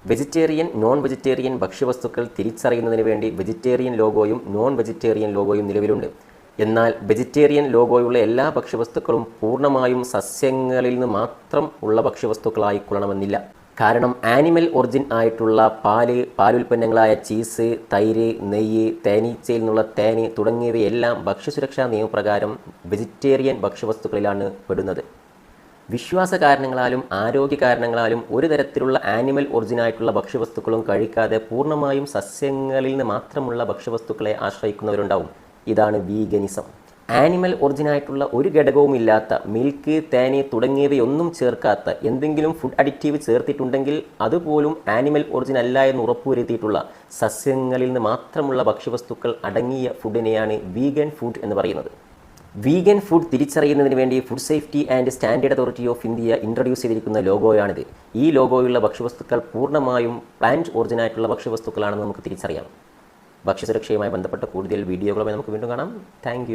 Vegetarian, non vegetarian ഭക്ഷ്യവസ്തുക്കൾ തിരിച്ചറിയുന്നതിന് വേണ്ടി vegetarian ലോഗോയും non vegetarian ലോഗോയും നിലവിലുണ്ട്. എന്നാൽ വെജിറ്റേറിയൻ ലോഗോയുള്ള എല്ലാ ഭക്ഷ്യവസ്തുക്കളും പൂർണ്ണമായും സസ്യങ്ങളിൽ നിന്ന് മാത്രം ഉള്ള ഭക്ഷ്യവസ്തുക്കളായിക്കൊള്ളണമെന്നില്ല. കാരണം ആനിമൽ ഒറിജിൻ ആയിട്ടുള്ള പാലുൽപ്പന്നങ്ങളായ ചീസ്, തൈര്, നെയ്യ്, തേനീച്ചയിൽ നിന്നുള്ള തേന് തുടങ്ങിയവയെല്ലാം ഭക്ഷ്യസുരക്ഷാ നിയമപ്രകാരം വെജിറ്റേറിയൻ ഭക്ഷ്യവസ്തുക്കളിലാണ് പെടുന്നത്. വിശ്വാസ കാരണങ്ങളാലും ആരോഗ്യ കാരണങ്ങളാലും ഒരു തരത്തിലുള്ള ആനിമൽ ഒറിജിനായിട്ടുള്ള ഭക്ഷ്യവസ്തുക്കളും കഴിക്കാതെ പൂർണ്ണമായും സസ്യങ്ങളിൽ നിന്ന് മാത്രമുള്ള ഭക്ഷ്യവസ്തുക്കളെ ആശ്രയിക്കുന്നവരുണ്ടാവും. ഇതാണ് വീഗനിസം. ആനിമൽ ഒറിജിനായിട്ടുള്ള ഒരു ഘടകവുമില്ലാത്ത മിൽക്ക്, തേന് തുടങ്ങിയവയൊന്നും ചേർക്കാത്ത എന്തെങ്കിലും ഫുഡ് അഡിക്റ്റീവ് ചേർത്തിട്ടുണ്ടെങ്കിൽ അതുപോലും ആനിമൽ ഒറിജിൻ അല്ല എന്ന് ഉറപ്പുവരുത്തിയിട്ടുള്ള സസ്യങ്ങളിൽ നിന്ന് മാത്രമുള്ള ഭക്ഷ്യവസ്തുക്കൾ അടങ്ങിയ ഫുഡിനെയാണ് വീഗൻ ഫുഡ് എന്ന് പറയുന്നത്. വീഗൻ ഫുഡ് തിരിച്ചറിയുന്നതിന് വേണ്ടി food safety and standard authority of India introduce ചെയ്തിരിക്കുന്ന ലോഗോയാണിത്. ഈ ലോഗോയുള്ള ഭക്ഷ്യവസ്തുക്കൾ പൂർണ്ണമായും പ്ലാന്റ് ഒറിജിനായിട്ടുള്ള ഭക്ഷ്യവസ്തുക്കളാണെന്ന് നമുക്ക് തിരിച്ചറിയാം. ഭക്ഷ്യസുരക്ഷയുമായി ബന്ധപ്പെട്ട കൂടുതൽ വീഡിയോകളുമായി നമുക്ക് വീണ്ടും കാണാം. താങ്ക്